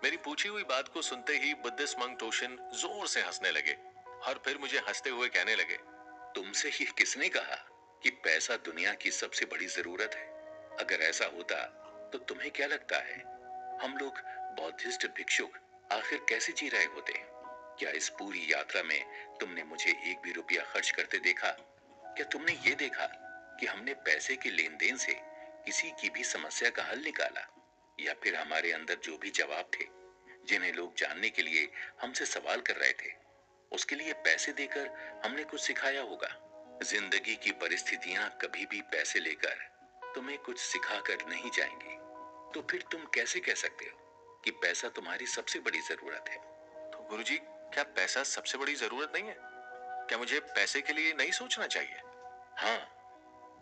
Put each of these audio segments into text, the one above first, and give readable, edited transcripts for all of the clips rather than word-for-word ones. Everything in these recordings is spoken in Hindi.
मेरी पूछी हुई बात को सुनते ही बुद्धिस्ट मंक टोशिन जोर से हंसने लगे और फिर मुझे हंसते हुए कहने लगे, तुमसे ये किसने कहा कि पैसा दुनिया की सबसे बड़ी जरूरत है? अगर ऐसा होता तो तुम्हें क्या लगता है हम लोग बौद्धिस्ट भिक्षुक आखिर कैसे जी रहे होते? क्या इस पूरी यात्रा में तुमने मुझे एक भी रुपया खर्च करते देखा? क्या तुमने ये देखा कि हमने पैसे के लेन देन से किसी की भी समस्या का हल निकाला? या फिर हमारे अंदर जो भी जवाब थे जिन्हें लोग जानने के लिए हमसे सवाल कर रहे थे, उसके लिए पैसे देकर हमने कुछ सिखाया होगा? जिंदगी की परिस्थितियां कभी भी पैसे लेकर तुम्हें कुछ सिखा कर नहीं जाएंगी। तो फिर तुम कैसे कह सकते हो कि पैसा तुम्हारी सबसे बड़ी जरूरत है? तो गुरुजी, क्या पैसा सबसे बड़ी जरूरत नहीं है? क्या मुझे पैसे के लिए नहीं सोचना चाहिए? हाँ,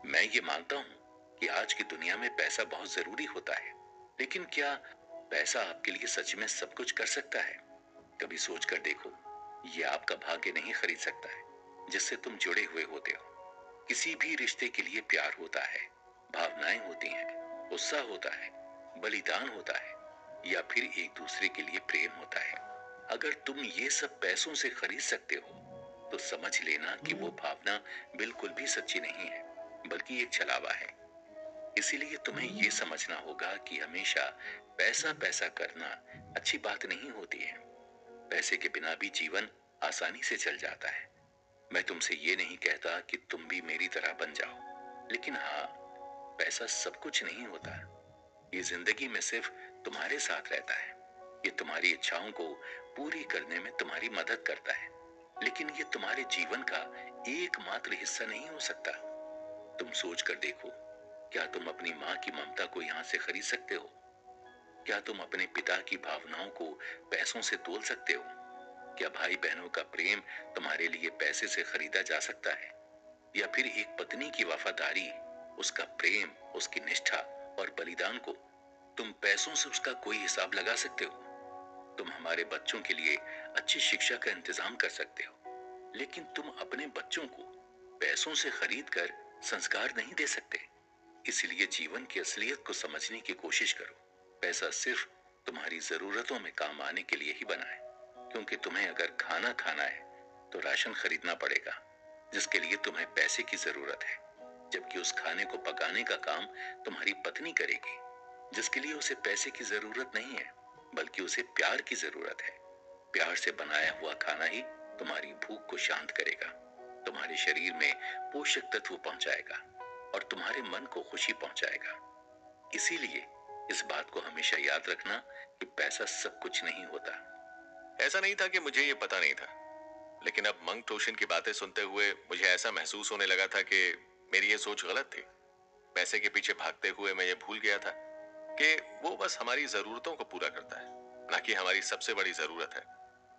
मैं ये मानता हूँ कि आज की दुनिया में पैसा बहुत जरूरी होता है, लेकिन क्या पैसा आपके लिए सच में सब कुछ कर सकता है? कभी सोच कर देखो, ये आपका भाग्य नहीं खरीद सकता है जिससे तुम जुड़े हुए होते हो। किसी भी रिश्ते के लिए प्यार होता है, भावनाएं होती हैं, उत्साह होता है, बलिदान होता है, या फिर एक दूसरे के लिए प्रेम होता है। अगर तुम ये सब पैसों से खरीद सकते हो तो समझ लेना कि वो भावना बिल्कुल भी सच्ची नहीं है, बल्कि एक छलावा है। इसीलिए तुम्हें ये समझना होगा कि हमेशा पैसा पैसा करना अच्छी बात नहीं होती है। पैसे के बिना भी जीवन आसानी से चल जाता है। मैं तुमसे ये नहीं कहता कि तुम भी मेरी तरह बन जाओ, लेकिन हाँ, पैसा सब कुछ नहीं होता। ये जिंदगी में सिर्फ तुम्हारे साथ रहता है। ये तुम्हारी इच्छाओं को पूरी करने में तुम्हारी मदद करता है, लेकिन ये तुम्हारे जीवन का एकमात्र हिस्सा नहीं हो सकता। तुम सोच कर देखो, क्या तुम अपनी माँ की ममता को यहाँ से खरीद सकते हो? क्या तुम अपने पिता की भावनाओं को पैसों से तोल सकते हो? क्या भाई बहनों का प्रेम तुम्हारे लिए पैसे से खरीदा जा सकता है? या फिर एक पत्नी की वफादारी, उसका प्रेम, उसकी निष्ठा और बलिदान को तुम पैसों से उसका कोई हिसाब लगा सकते हो? तुम हमारे बच्चों के लिए अच्छी शिक्षा का इंतजाम कर सकते हो, लेकिन तुम अपने बच्चों को पैसों से खरीद कर संस्कार नहीं दे सकते। इसलिए जीवन की असलियत को समझने की कोशिश करो। पैसा सिर्फ तुम्हारी जरूरतों में काम आने के लिए ही बना है, क्योंकि तुम्हें अगर खाना खाना है तो राशन खरीदना पड़ेगा, जिसके लिए तुम्हें पैसे की जरूरत है, जबकि उस खाने को पकाने का काम तुम्हारी पत्नी करेगी, जिसके लिए उसे पैसे की जरूरत नहीं है, बल्कि उसे प्यार की जरूरत है। प्यार से बनाया हुआ खाना ही तुम्हारी भूख को शांत करेगा, तुम्हारे शरीर में पोषक तत्व पहुंचाएगा और तुम्हारे मन को खुशी पहुंचाएगा। इसीलिए इस बात को हमेशा याद रखना कि पैसा सब कुछ नहीं होता। ऐसा नहीं था कि मुझे ये पता नहीं था, लेकिन अब मंक टोशिन की बातें सुनते हुए मुझे ऐसा महसूस होने लगा था कि मेरी ये सोच गलत थी। पैसे के पीछे भागते हुए मैं ये भूल गया था कि वो बस हमारी जरूरतों को पूरा करता है, ना कि हमारी सबसे बड़ी जरूरत है।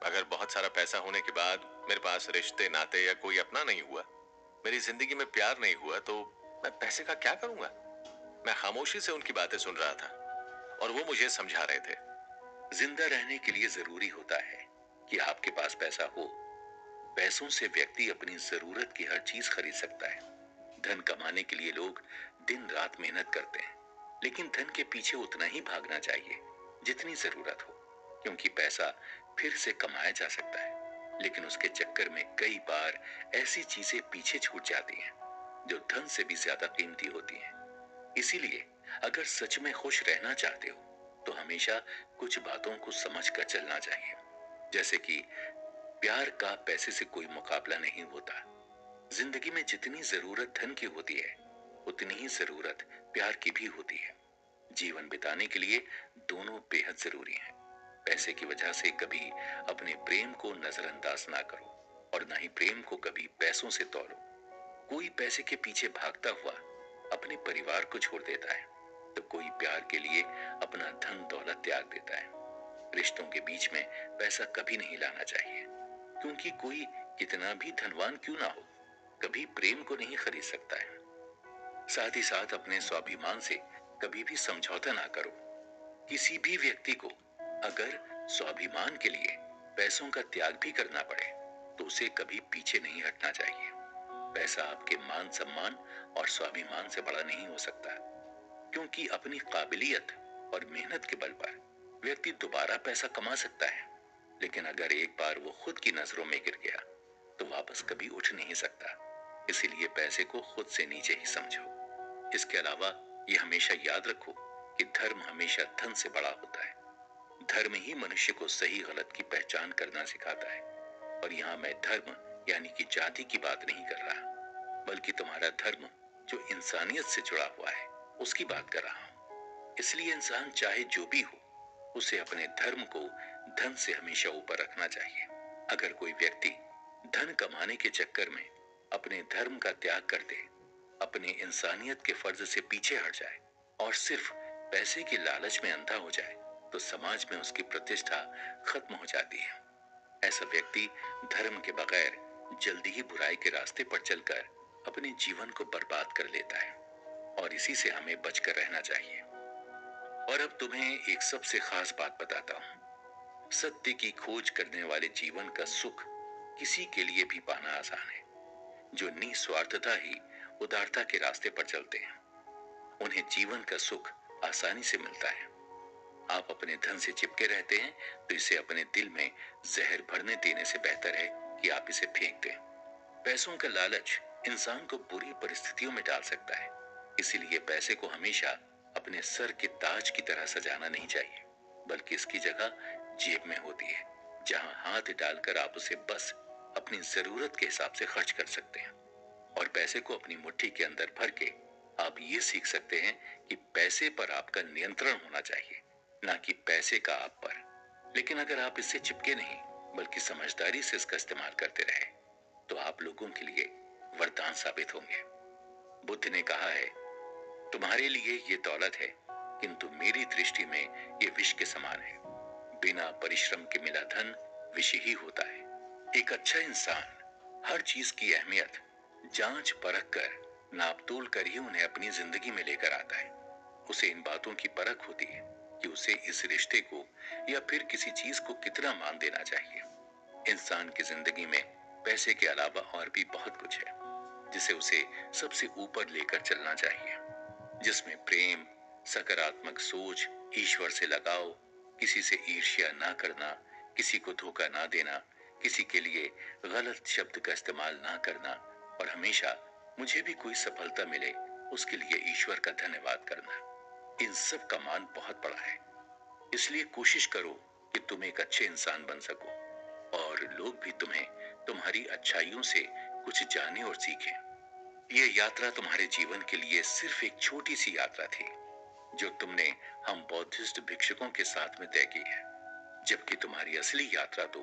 अगर बहुत सारा पैसा होने के बाद मेरे पास रिश्ते नाते या कोई अपना नहीं हुआ, मेरी जिंदगी में प्यार नहीं हुआ, तो मैं पैसे का क्या करूंगा? मैं खामोशी से उनकी बातें सुन रहा था और वो मुझे समझा रहे थे। जिंदा रहने के लिए जरूरी होता है कि आपके पास पैसा हो। पैसों से व्यक्ति अपनी जरूरत की हर चीज खरीद सकता है। धन कमाने के लिए लोग दिन रात मेहनत करते हैं, लेकिन धन के पीछे उतना ही भागना चाहिए जितनी जरूरत हो, क्योंकि पैसा फिर से कमाया जा सकता है, लेकिन उसके चक्कर में कई बार ऐसी चीजें पीछे छूट जाती हैं जो धन से भी ज्यादा कीमती होती हैं। इसीलिए अगर सच में खुश रहना चाहते हो तो हमेशा कुछ बातों को समझ कर चलना चाहिए, जैसे कि प्यार का पैसे से कोई मुकाबला नहीं होता। जिंदगी में जितनी जरूरत धन की होती है, उतनी ही जरूरत प्यार की भी होती है। जीवन बिताने के लिए दोनों बेहद जरूरी हैं। पैसे की वजह से कभी अपने प्रेम को नजरअंदाज ना करो और ना ही प्रेम को कभी पैसों से तौलो। कोई पैसे के पीछे भागता हुआ अपने परिवार को छोड़ देता है, तो कोई प्यार के लिए अपना धन दौलत त्याग देता है। रिश्तों के बीच में पैसा कभी नहीं लाना चाहिए, क्योंकि कोई कितना भी धनवान क्यों ना हो, कभी प्रेम को नहीं खरीद सकता है। साथ ही साथ अपने स्वाभिमान से कभी भी समझौता ना करो। किसी भी व्यक्ति को अगर स्वाभिमान के लिए पैसों का त्याग भी करना पड़े तो उसे कभी पीछे नहीं हटना चाहिए। पैसा आपके मान सम्मान और स्वाभिमान से बड़ा नहीं हो सकता, क्योंकि अपनी काबिलियत और मेहनत के बल पर व्यक्ति दोबारा पैसा कमा सकता है, लेकिन अगर एक बार वो खुद की नजरों में गिर गया तो वापस कभी उठ नहीं सकता। इसीलिए पैसे को खुद से नीचे ही समझो। इसके अलावा ये हमेशा याद रखो कि धर्म हमेशा धन से बड़ा होता है। धर्म ही मनुष्य को सही गलत की पहचान करना सिखाता है। और यहाँ मैं धर्म यानी कि जाति की बात नहीं कर रहा, बल्कि तुम्हारा धर्म जो इंसानियत से जुड़ा हुआ है उसकी बात कर रहा हूँ। इसलिए इंसान चाहे जो भी हो, उसे अपने धर्म को धन से हमेशा ऊपर रखना चाहिए। अगर कोई व्यक्ति धन कमाने के चक्कर में अपने धर्म का त्याग कर दे, अपनी इंसानियत के फर्ज से पीछे हट जाए और सिर्फ पैसे की लालच में अंधा हो जाए, तो समाज में उसकी प्रतिष्ठा खत्म हो जाती है। ऐसा व्यक्ति धर्म के बगैर जल्दी ही बुराई के रास्ते पर चलकर अपने जीवन को बर्बाद कर लेता है, और इसी से हमें बचकर रहना चाहिए। और अब तुम्हें एक सबसे खास बात बताता हूँ। सत्य की खोज करने वाले जीवन का सुख किसी के लिए भी पाना आसान है। जो निस्वार्थता ही उदारता के रास्ते पर चलते हैं, उन्हें जीवन का सुख आसानी से मिलता है। आप अपने धन से चिपके रहते हैं तो इसे अपने दिल में जहर भरने देने से बेहतर है कि आप इसे फेंक दें। पैसों का लालच इंसान को बुरी परिस्थितियों में डाल सकता है। इसीलिए पैसे को हमेशा अपने सर के ताज की तरह सजाना नहीं चाहिए, बल्कि इसकी जगह जेब में होती है, जहां हाथ डालकर आप उसे बस अपनी जरूरत के हिसाब से खर्च कर सकते हैं। और पैसे को अपनी मुट्ठी के अंदर भर के आप ये सीख सकते हैं कि पैसे पर आपका नियंत्रण होना चाहिए, ना कि पैसे का आप पर। लेकिन अगर आप इससे चिपके नहीं, बल्कि समझदारी से इसका इस्तेमाल करते रहे, तो आप लोगों के लिए वरदान साबित होंगे। बुद्ध ने कहा है, तुम्हारे लिए ये दौलत है, किंतु मेरी दृष्टि में ये विष के समान है। बिना परिश्रम के मिला धन विष ही होता है। एक अच्छा इंसान हर चीज की अहमियत जांच परख कर, नाप तोल कर ही उन्हें अपनी जिंदगी में लेकर आता है। उसे इन बातों की परख होती है कि उसे इस रिश्ते को या फिर किसी चीज को कितना मान देना चाहिए। इंसान की जिंदगी में पैसे के अलावा और भी बहुत कुछ है, जिसे उसे सबसे ऊपर लेकर चलना चाहिए, जिसमें प्रेम, सकारात्मक सोच, ईश्वर से लगाव, किसी से ईर्ष्या ना करना, किसी को धोखा ना देना, किसी के लिए गलत शब्द का इस्तेमाल ना करना, और हमेशा मुझे भी कोई सफलता मिले उसके लिए ईश्वर का धन्यवाद करना। इन सब का मान बहुत बड़ा है। इसलिए कोशिश करो कि तुम एक अच्छे इंसान बन सको, और लोग भी तुम्हें तुम्हारी अच्छाइयों से कुछ जाने और सीखें। ये यात्रा तुम्हारे जीवन के लिए सिर्फ एक छोटी सी यात्रा थी, जो तुमने हम बौद्धिस्ट भिक्षुकों के साथ में तय की है, जबकि तुम्हारी असली यात्रा तो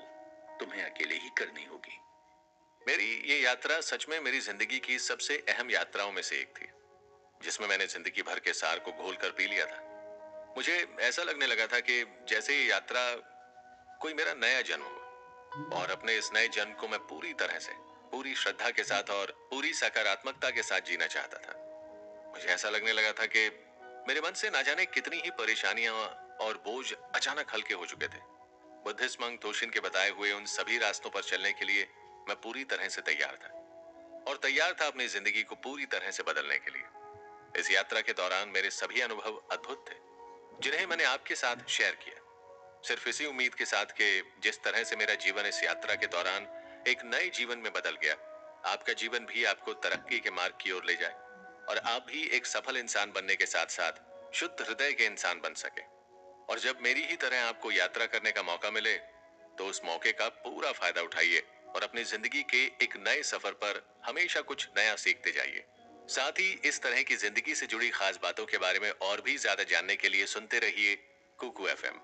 तुम्हें अकेले ही करनी होगी। मेरी ये यात्रा सच में मेरी जिंदगी की सबसे अहम यात्राओं में से एक थी, जिसमें मैंने जिंदगी भर के सार को घोल कर पी लिया था। मुझे ऐसा लगने लगा था कि जैसे ये यात्रा कोई मेरा नया जन्म हो, और अपने इस नए जन्म को मैं पूरी तरह से, पूरी श्रद्धा के साथ और पूरी सकारात्मकता के साथ जीना चाहता था। मुझे ऐसा लगने लगा था कि मेरे मन से ना जाने कितनी ही परेशानियां और बोझ अचानक हल्के हो चुके थे। बुद्धिस्ट मंक तोशिन के बताए हुए उन सभी रास्तों पर चलने के लिए मैं पूरी तरह से तैयार था, और तैयार था अपनी जिंदगी को पूरी तरह से बदलने के लिए। इस यात्रा के दौरान मेरे सभी अनुभव अद्भुत थे, जिन्हें मैंने आपके साथ शेयर किया, सिर्फ इसी उम्मीद के साथ कि जिस तरह से मेरा जीवन इस यात्रा के दौरान एक नए जीवन में बदल गया, आपका जीवन भी आपको तरक्की के मार्ग की ओर ले जाए, और आप भी एक सफल इंसान बनने के साथ साथ शुद्ध हृदय के इंसान बन सके। और जब मेरी ही तरह आपको यात्रा करने का मौका मिले, तो उस मौके का पूरा फायदा उठाइए और अपनी जिंदगी के एक नए सफर पर हमेशा कुछ नया सीखते जाइए। साथ ही इस तरह की जिंदगी से जुड़ी खास बातों के बारे में और भी ज्यादा जानने के लिए सुनते रहिए कुकू एफएम।